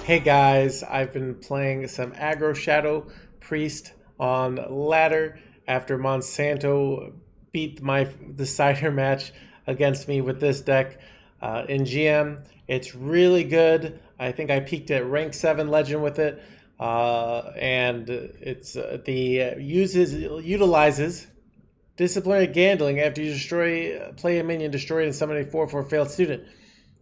Hey guys, I've been playing some Aggro Shadow Priest on ladder after Monsanto beat my decider match against me with this deck in GM. It's really good. I think I peaked at rank 7 legend with it, and it's utilizes disciplinary gandling after you play a minion, destroy it, and summon a 4/4 failed student,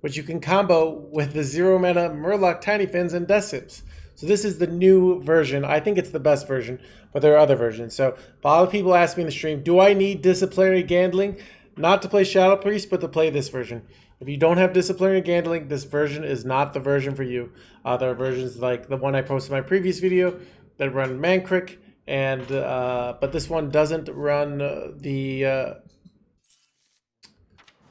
which you can combo with the 0 mana Murloc Tinyfins and Death Sips. So this is the new version. I think it's the best version, but there are other versions. So a lot of people ask me in the stream, do I need disciplinary gandling? Not to play Shadow Priest, but to play this version. If you don't have disciplinary gandling, this version is not the version for you. There are versions like the one I posted in my previous video that run Mankrik, and but this one doesn't run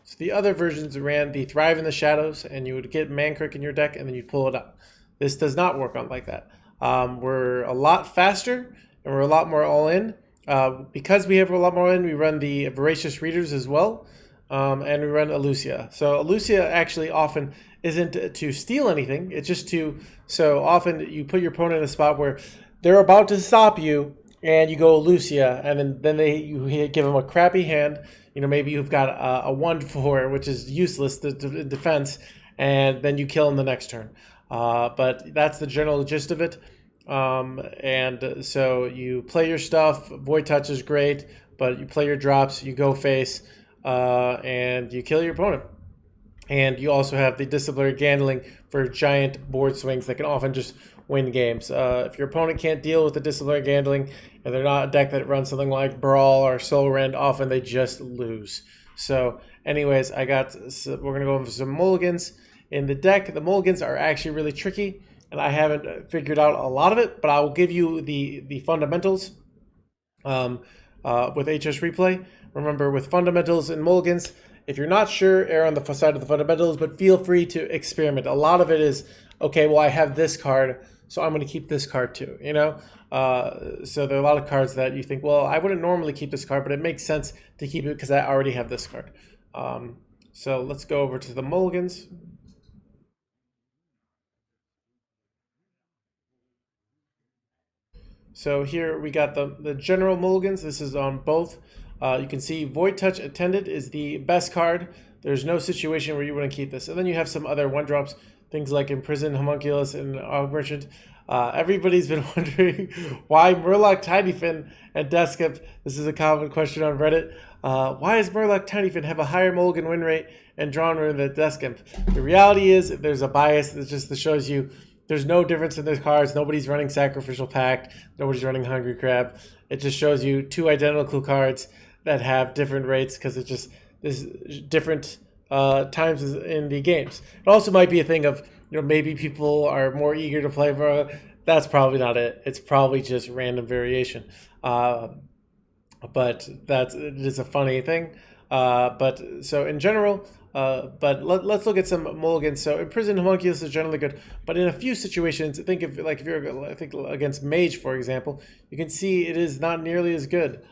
so the other versions ran the Thrive in the Shadows, and you would get Mankrik in your deck, and then you'd pull it out. This does not work on like that. We're a lot faster, and we're a lot more all-in. Because we have a lot more in, we run the Voracious Readers as well, and we run Elucia. So Elucia actually often isn't to steal anything. It's just so often you put your opponent in a spot where they're about to stop you, and you go Elucia, and then you give them a crappy hand. Maybe you've got a 1/4, which is useless to defense, and then you kill them the next turn. But that's the general gist of it. And so you play your stuff. Void Touch is great, but you play your drops, you go face, and you kill your opponent. And you also have the disciplinary gandling for giant board swings that can often just win games. If your opponent can't deal with the disciplinary gandling, and they're not a deck that runs something like Brawl or Soul Rend, often they just lose. So anyways, we're going to go over some mulligans in the deck. The mulligans are actually really tricky, and I haven't figured out a lot of it, but I will give you the fundamentals with HS Replay. Remember, with fundamentals and mulligans, if you're not sure, err on the side of the fundamentals, but feel free to experiment. A lot of it is, okay, well, I have this card, so I'm going to keep this card too, So there are a lot of cards that you think, well, I wouldn't normally keep this card, but it makes sense to keep it because I already have this card. So let's go over to the mulligans. So here we got the general mulligans. This is on both. You can see Void Touch Attendant is the best card. There's no situation where you want to keep this. And then you have some other 1-drops, things like Imprison, Homunculus, and Merchant. Everybody's been wondering why Murloc Tinyfin and Death Skip. This is a common question on Reddit. Why does Murloc Tinyfin have a higher mulligan win rate and drawn rate than Death Skip? The reality is there's a bias that shows you there's no difference in the cards. Nobody's running Sacrificial Pact. Nobody's running Hungry Crab. It just shows you two identical cards that have different rates because it's just there's different times in the games. It also might be a thing of maybe people are more eager to play for. That's probably not it. It's probably just random variation. But it is a funny thing. But so in general, but let's look at some mulligans. So Imprison Homunculus is generally good, but in a few situations, if you're against Mage, for example, you can see it is not nearly as good.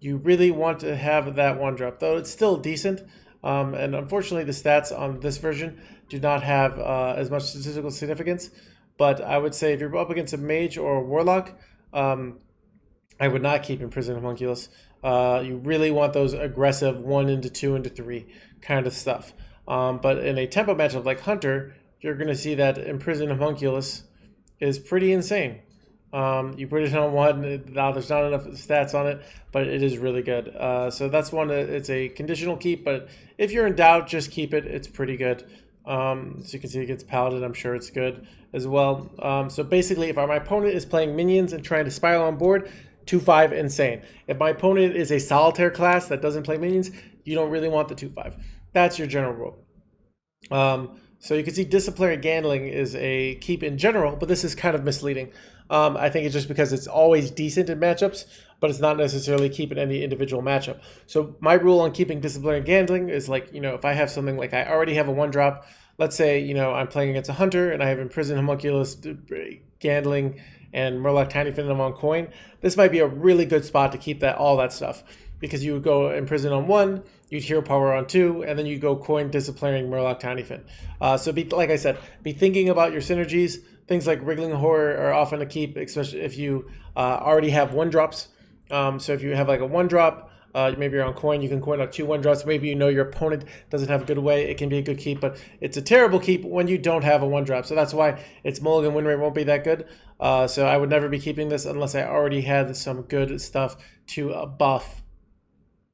You really want to have that 1-drop, though it's still decent. And unfortunately, the stats on this version do not have as much statistical significance. But I would say if you're up against a Mage or a Warlock, I would not keep Imprison Homunculus. You really want those aggressive 1 into 2 into 3 kind of stuff. But in a tempo matchup like Hunter, you're going to see that Imprison Homunculus is pretty insane. You put it on 1, now there's not enough stats on it, but it is really good. So that's one, it's a conditional keep, but if you're in doubt, just keep it. It's pretty good. So you can see it gets Paladin, I'm sure it's good as well. So basically, if my opponent is playing minions and trying to spiral on board, 2/5 insane. If my opponent is a solitaire class that doesn't play minions, you don't really want the 2/5. That's your general rule. So you can see disciplinary gandling is a keep in general, but this is kind of misleading. I think it's just because it's always decent in matchups, but it's not necessarily keeping any individual matchup. So my rule on keeping disciplinary gandling is like, if I have something like I already have a 1-drop, let's say, I'm playing against a Hunter and I have Imprison Homunculus, Gandling, and Murloc Tinyfin on coin, this might be a really good spot to keep all that stuff. because you would go imprison on 1, you'd hero power on 2, and then you'd go coin disciplining Murloc Tinyfin. So like I said, be thinking about your synergies. Things like Wriggling Horror are often a keep, especially if you already have 1-drops. So if you have like a 1-drop, maybe you're on coin, you can coin up 2 1-drops. Maybe you know your opponent doesn't have a good way. It can be a good keep, but it's a terrible keep when you don't have a 1-drop. So that's why its mulligan win rate won't be that good. So I would never be keeping this unless I already had some good stuff to buff.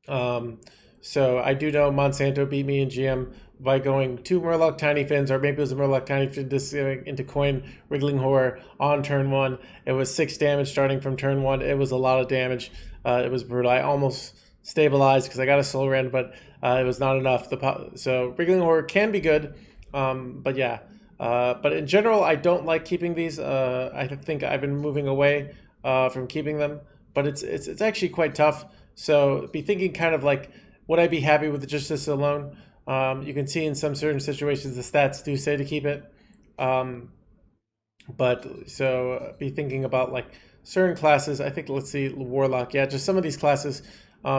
So I do know Monsanto beat me in GM by going 2 Murloc Tinyfins, or maybe it was a Murloc Tinyfin into coin Wriggling Horror on turn 1. It was 6 damage starting from turn 1. It was a lot of damage. It was brutal. I almost stabilized because I got a soul rend, but it was not enough. So Wriggling Horror can be good, but yeah. But in general, I don't like keeping these. I think I've been moving away from keeping them, but it's actually quite tough. So be thinking kind of like, would I be happy with just this alone? You can see in some certain situations the stats do say to keep it. But so be thinking about like certain classes. I think, let's see, Warlock. Yeah, just some of these classes,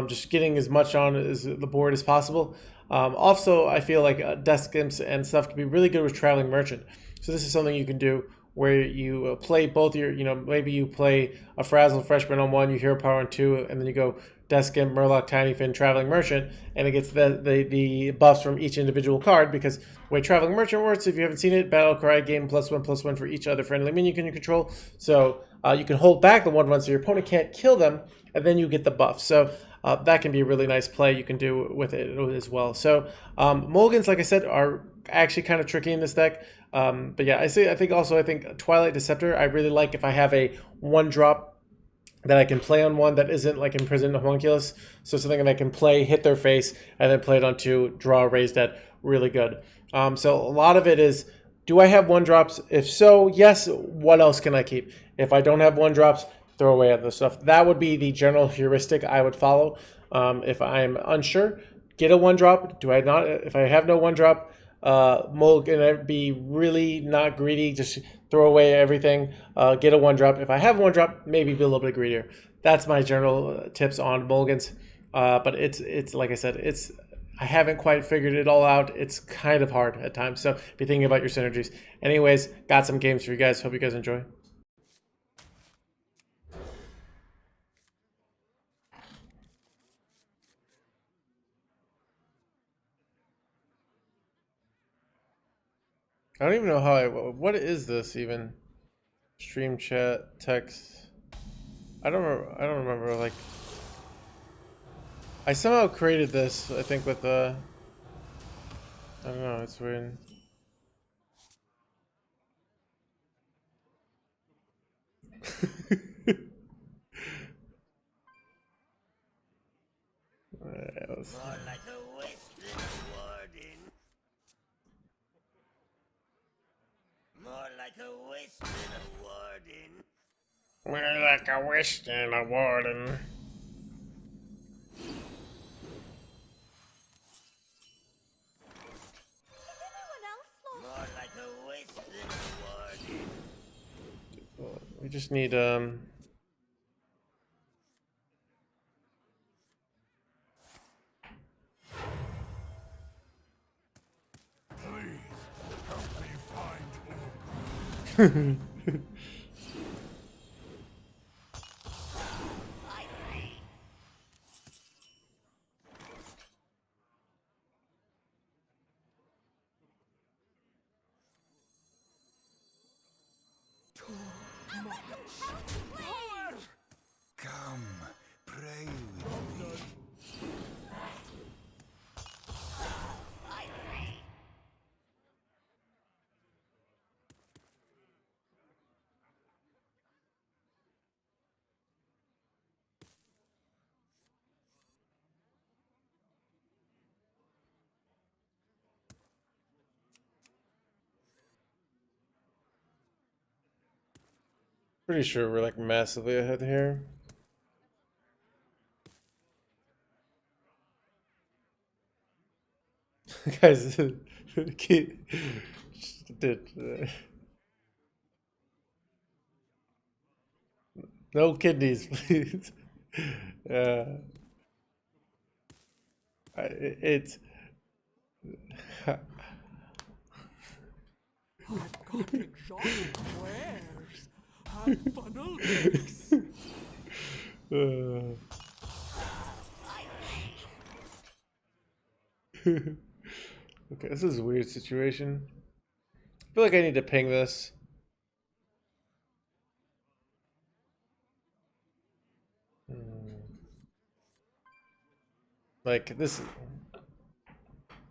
just getting as much on as the board as possible. Also, I feel like Desk Imps and stuff can be really good with Traveling Merchant. So this is something you can do where you play both your, maybe you play a Frazzled Freshman on 1, you hero power on 2, and then you go Desk Imp, Murloc, Tinyfin, Traveling Merchant, and it gets the buffs from each individual card, because the way Traveling Merchant works, if you haven't seen it, Battle Cry, gain +1/+1 for each other friendly minion you can control. So you can hold back the 1/1 so your opponent can't kill them, and then you get the buff. So that can be a really nice play you can do with it as well. So mulligans, like I said, are actually kind of tricky in this deck. But yeah, I think Twilight Deceptor I really like if I have a 1-drop that I can play on 1 that isn't like Imprisoned Homunculus. So something that I can play, hit their face, and then play it on 2, draw, raise dead. Really good. So a lot of it is, do I have 1-drops? If so, yes. What else can I keep? If I don't have 1-drops, throw away other stuff. That would be the general heuristic I would follow. If I'm unsure, get a 1-drop. Do I not? If I have no 1-drop, mulligan, be really not greedy. Just throw away everything. Get a 1-drop. If I have a 1-drop, maybe be a little bit greedier. That's my general tips on mulligans. But it's like I said, I haven't quite figured it all out. It's kind of hard at times. So be thinking about your synergies. Anyways, got some games for you guys. Hope you guys enjoy. I don't even know how what is this even? Stream chat, text. I don't remember, like, I somehow created this, I think, with I don't know, it's weird. More like a wisp than a warden. More like a wisp than a warden. More like a wisp than a warden. More like a wisp than a warden. We just need Come, pray with me. pretty sure we're like massively ahead here. Guys, dude, no kidneys, please. It's I've got exotic wares and funnel cakes. Okay, this is a weird situation. I feel like I need to ping this. Like this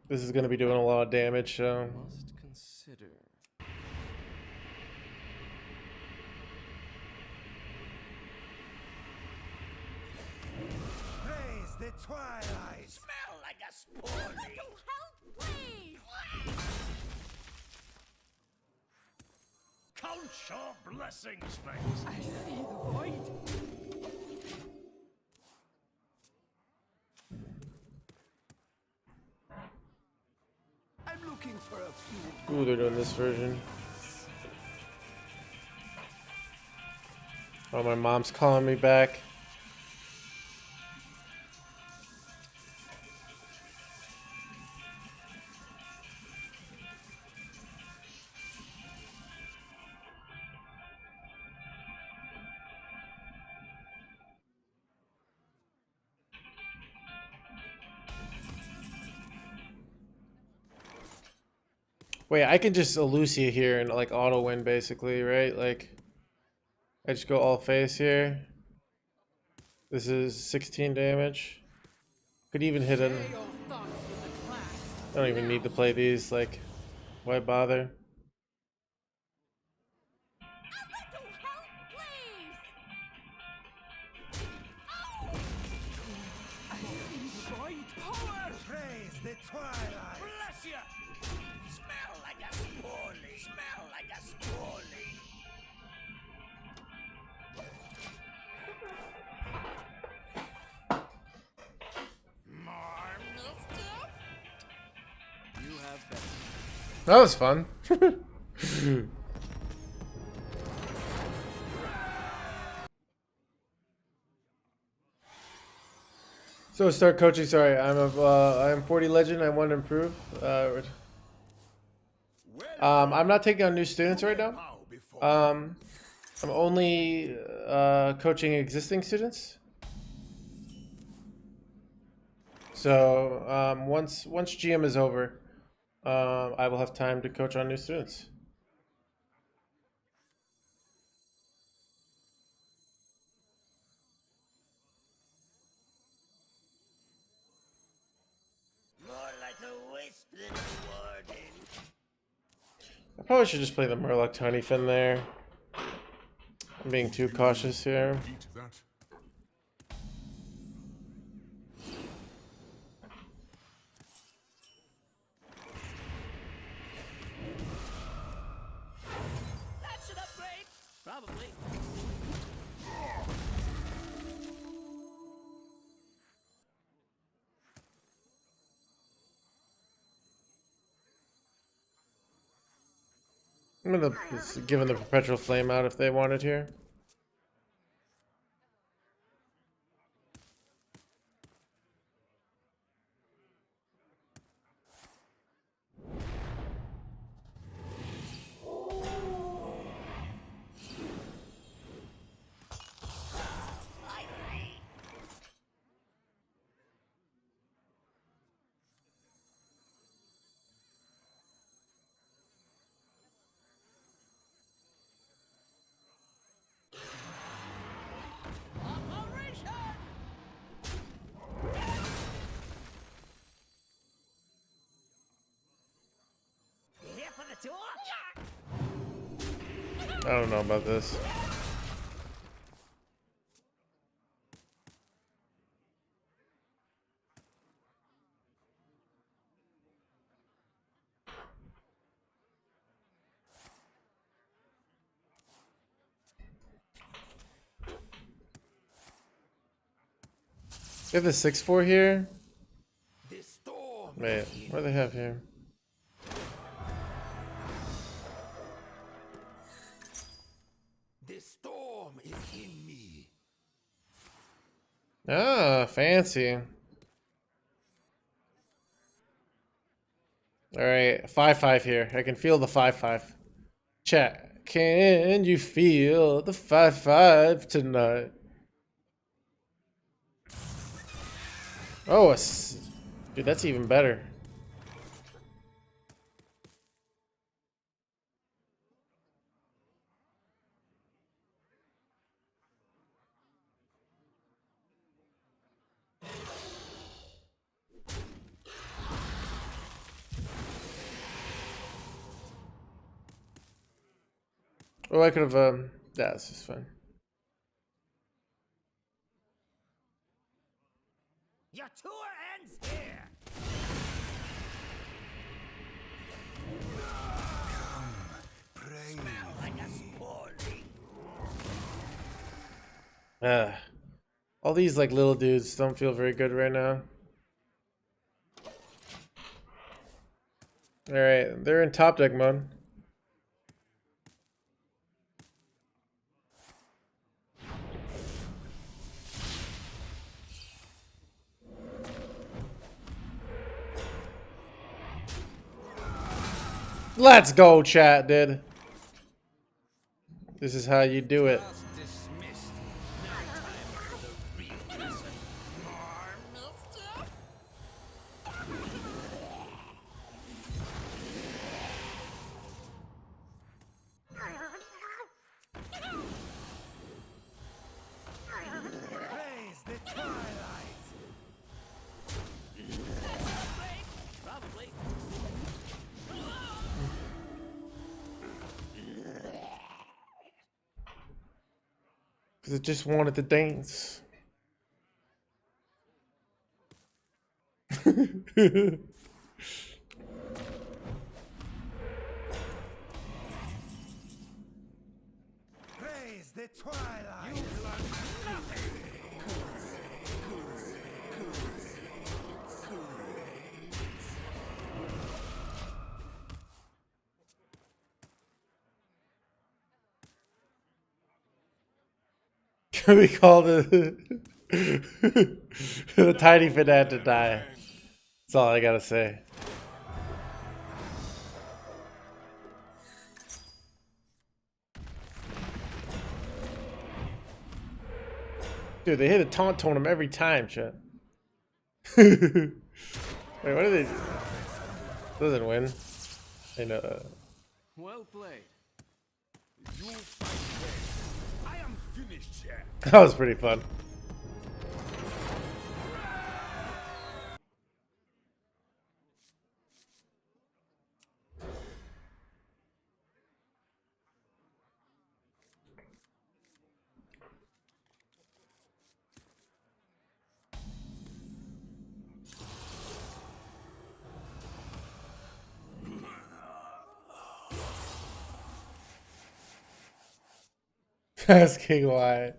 is gonna be doing a lot of damage, so Must consider. Praise the twilight. Smell like a sporty. Help, please! Count your blessings, mate. I see the void. I'm looking for a few. ooh, they're doing this version. Oh, my mom's calling me back. Wait, I can just Elucia here and like auto win basically, right? Like I just go all face here. This is 16 damage. Could even hit him. Share your thoughts with the class. I don't even need to play these, like why bother? A little help, please! I see the void. Power. Praise the twilight. Bless you. Smell like a sporty. Smell like a sporty. More mischief? You have better. That was fun. So start coaching. Sorry, I'm 40 legend. I want to improve. I'm not taking on new students right now. Bow before I'm only coaching existing students. So once GM is over, I will have time to coach on new students. more like a wisp than a warning. I probably should just play the Murloc Tinyfin there. I'm being too cautious here. Eat that. That should upgrade. Probably. I'm gonna give them the perpetual flame out if they want it here. Operation! Here for the torch? I don't know about this. They have the 6/4 here. The storm. Wait, what do they have here? The storm is in me. Ah, fancy. All right, 5-5 here. I can feel the 5-5. Chat, can you feel the 5-5 tonight? Oh, dude, that's even better. Oh, I could have, yeah, this is fine. Your tour ends here. Smell like a sporting. All these, like, little dudes don't feel very good right now. All right, they're in top deck mode. Let's go, chat, dude. This is how you do it. Dismissed. Now time for the real lesson. More mischief? Praise the twilight. Probably. Because it just wanted to dance. Praise the twilight. You learn nothing. We call the the tiny fin had to die. That's all I gotta say. Dude, they hit a taunt totem every time, chat. Wait, what do they do? Doesn't win. I know. Well played. You fight well. I am finished here. That was pretty fun. Asking why.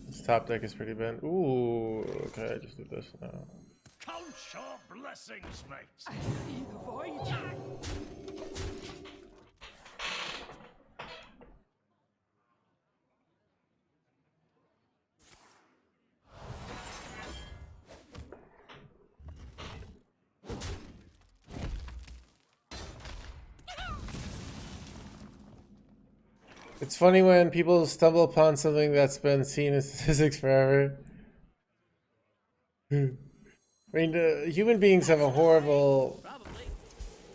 This top deck is pretty bad. Ooh, okay, I just did this now. Count your blessings, mates. I see the void. It's funny when people stumble upon something that's been seen in statistics forever. I mean, human beings have a horrible Probably.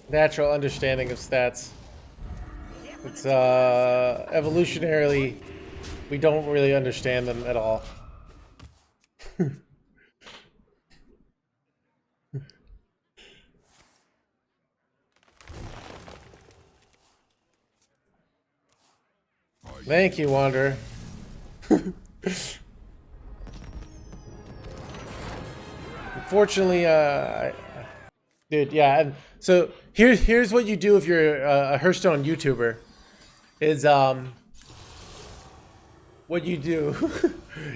natural understanding of stats. It's evolutionarily, we don't really understand them at all. Thank you, Wanderer. Unfortunately, dude, yeah. And so here's what you do if you're a Hearthstone YouTuber. Is what you do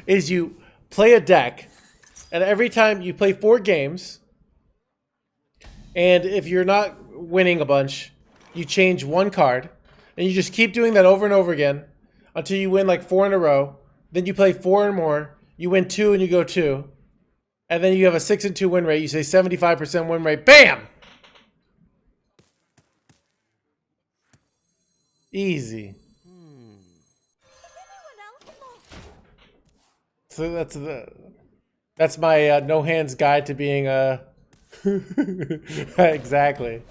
is you play a deck, and every time you play 4 games, and if you're not winning a bunch, you change one card, and you just keep doing that over and over again until you win like 4 in a row. Then you play 4 or more, you win 2 and you go 2. And then you have a 6-2 win rate. You say 75% win rate. Bam! Easy. So that's my no hands guide to being a exactly.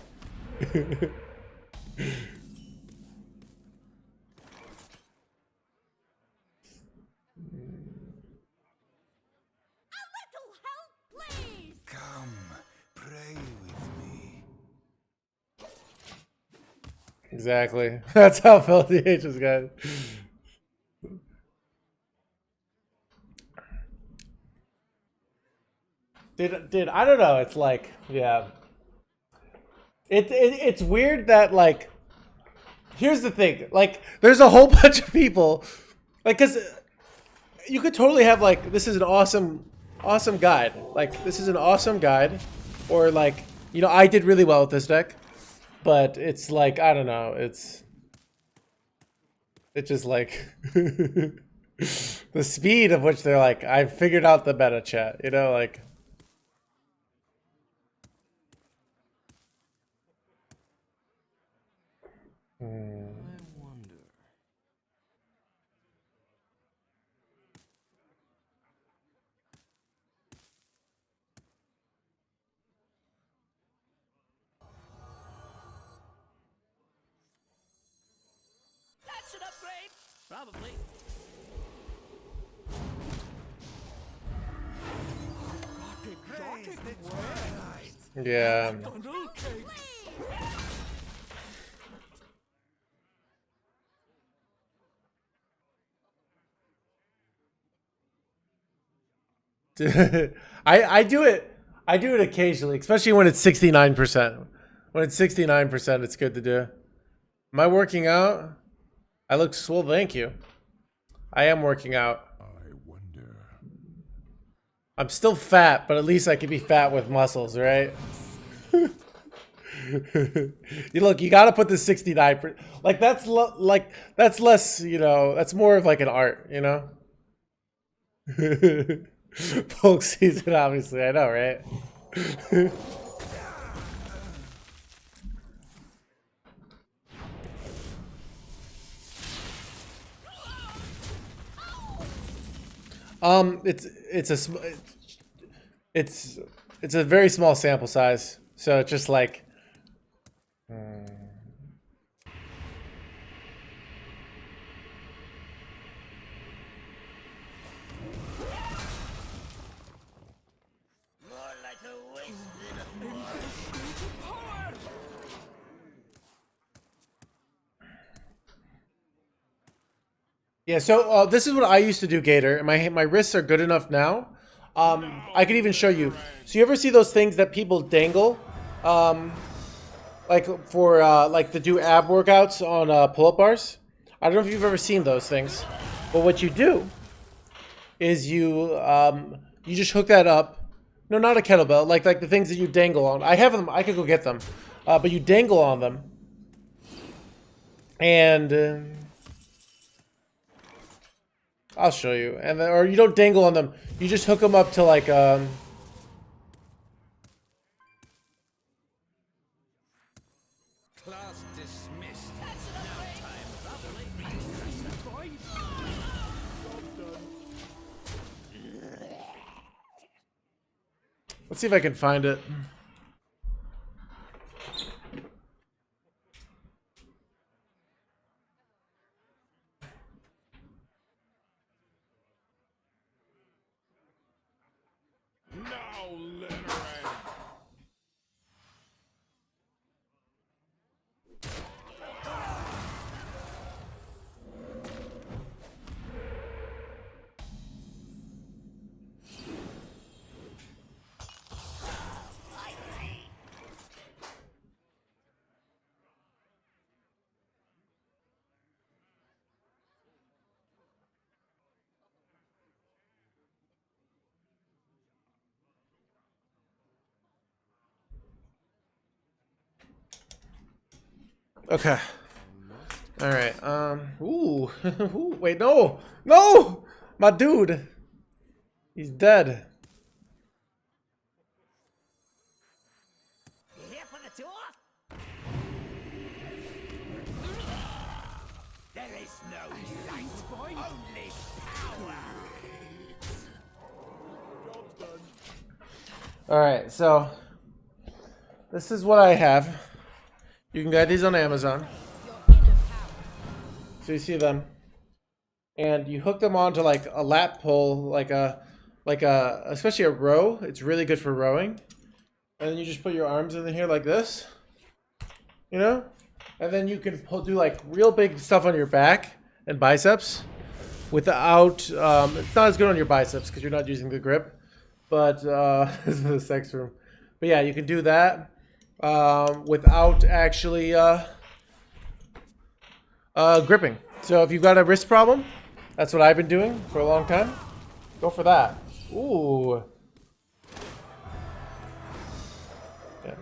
Come, pray with me. Exactly. That's how Filthy H is guide. Dude, I don't know. It's like, yeah. It's weird that, like, here's the thing. Like, there's a whole bunch of people, like, because you could totally have, like, this is an awesome guide. Like, this is an awesome guide. Or, like, you know, I did really well with this deck. But it's like, I don't know. It's just like the speed of which they're like, I figured out the meta, chat. You know, like. I wonder. That's an upgrade. Probably. Praise the twilight. Yeah. I do it. I do it occasionally, especially when it's 69%. When it's 69%, it's good to do. Am I working out? I look swole. Thank you. I am working out. I wonder. I'm still fat, but at least I can be fat with muscles, right? You look, you got to put the 69%. Like that's that's less, you know, that's more of like an art, you know? Folk season, obviously, I know, right? It's a it's a very small sample size, so it's just like. More like a waste than a force. Yeah, so this is what I used to do, Gator. And my wrists are good enough now. I could even show you. So you ever see those things that people dangle, like for like to do ab workouts on pull-up bars? I don't know if you've ever seen those things, but what you do is you just hook that up. No, not a kettlebell. Like the things that you dangle on. I have them. I could go get them, but you dangle on them, and. I'll show you. And then, or you don't dangle on them. You just hook them up to like Class dismissed. let's see if I can find it. Now littering. Okay. All right. Ooh. Ooh. Wait. No. No. My dude. He's dead. You here for the tour? There is no light, only power. All right. So this is what I have. You can get these on Amazon. So you see them, and you hook them onto like a lat pole, like especially a row. It's really good for rowing. And then you just put your arms in here like this, you know, and then you can do like real big stuff on your back and biceps without. It's not as good on your biceps because you're not using the grip, but this is the sex room. But yeah, you can do that without actually. Gripping. So if you've got a wrist problem, that's what I've been doing for a long time. Go for that. Ooh. Yeah.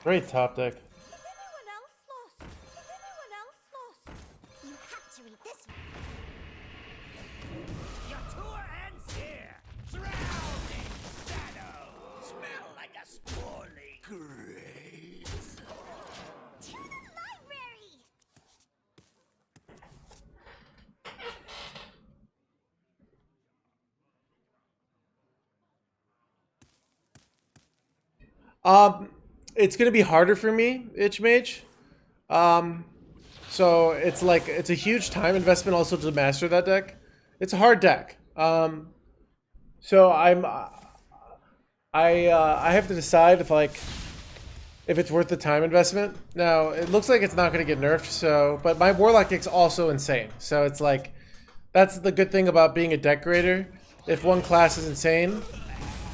Great top deck. Is anyone else lost? Is anyone else lost? You have to read this one. Your tour ends here. Drowning shadow. Smell like a spawning. Great. To the library! It's gonna be harder for me, Itch Mage. So it's like it's a huge time investment also to master that deck. It's a hard deck. So I have to decide if it's worth the time investment. Now it looks like it's not going to get nerfed. So, but my Warlock deck's also insane. So it's like that's the good thing about being a deck creator. If one class is insane,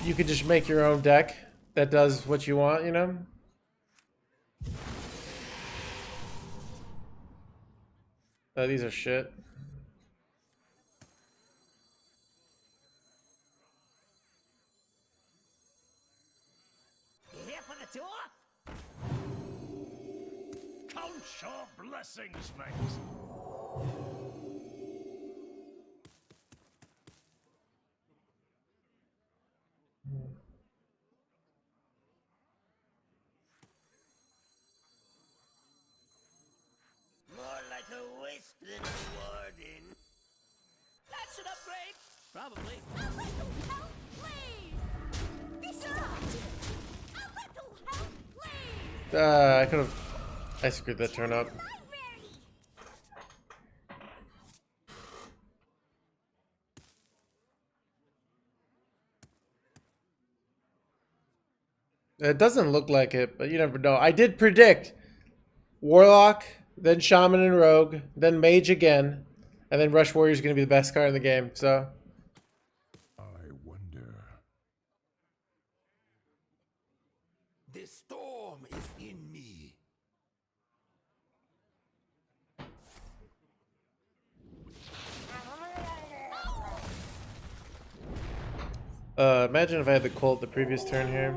you can just make your own deck that does what you want. You know. These are shit. You here for the tour? Count your blessings, mate. More like a wisp than a warden. That should upgrade. Probably. A little help, please! This is our duty. A little help, please! I could have. I screwed that turn up. Library! It doesn't look like it, but you never know. I did predict Warlock, then Shaman and Rogue, then Mage again, and then Rush Warrior is going to be the best card in the game. So I wonder. The storm is in me. imagine if I had the Colt the previous turn here.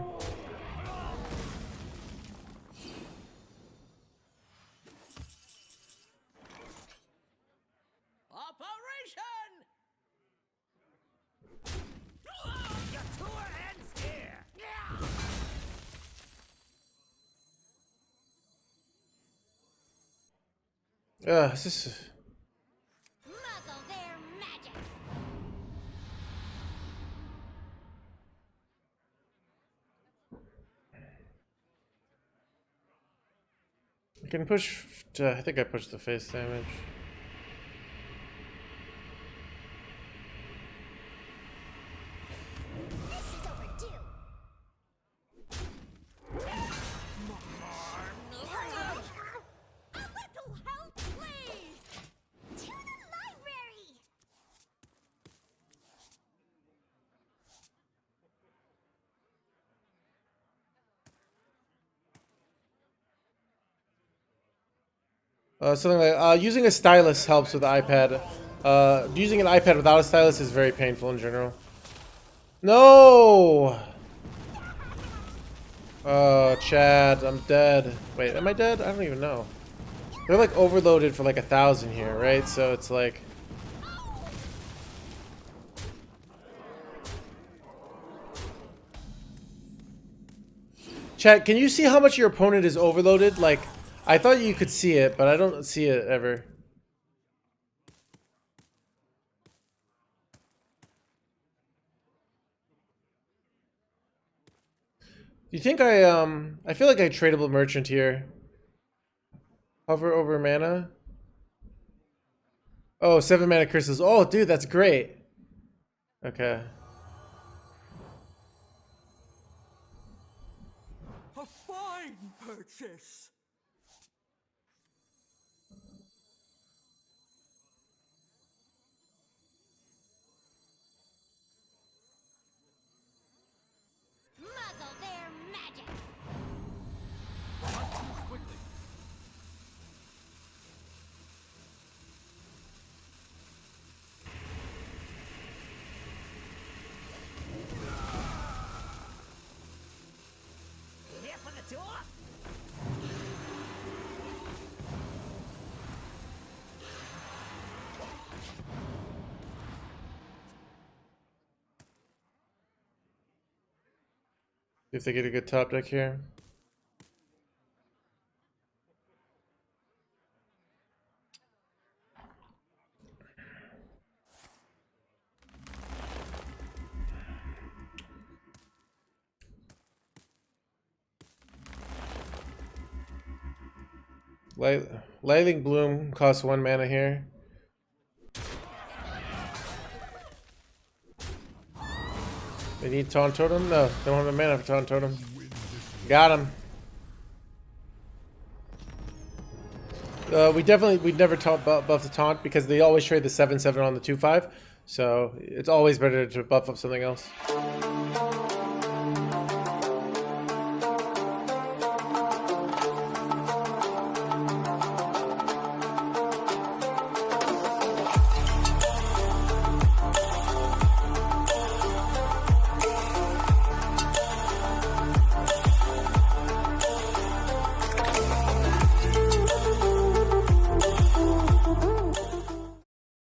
Operation! Your tour ends here. This is. Muzzle their magic! I can push. I think I pushed the face damage. This is overdue! A little help, please! To the library! Something like using a stylus helps with the iPad. Using an iPad without a stylus is very painful in general. No! Oh, Chad, I'm dead. Wait, am I dead? I don't even know. They're like overloaded for like 1,000 here, right? So it's like... Chad, can you see how much your opponent is overloaded? Like, I thought you could see it, but I don't see it ever. Do you think I feel like I tradable merchant here. Hover over mana. Oh, 7 mana crystals. Oh, dude, that's great. Okay. A fine purchase. Muzzle their magic. You here for the tour? See if they get a good top deck here. Lightning Bloom costs 1 mana here. They need Taunt Totem? No, they don't have a mana for Taunt Totem. Got him. We'd never buff the Taunt because they always trade the 7/7 on the 2/5. So it's always better to buff up something else.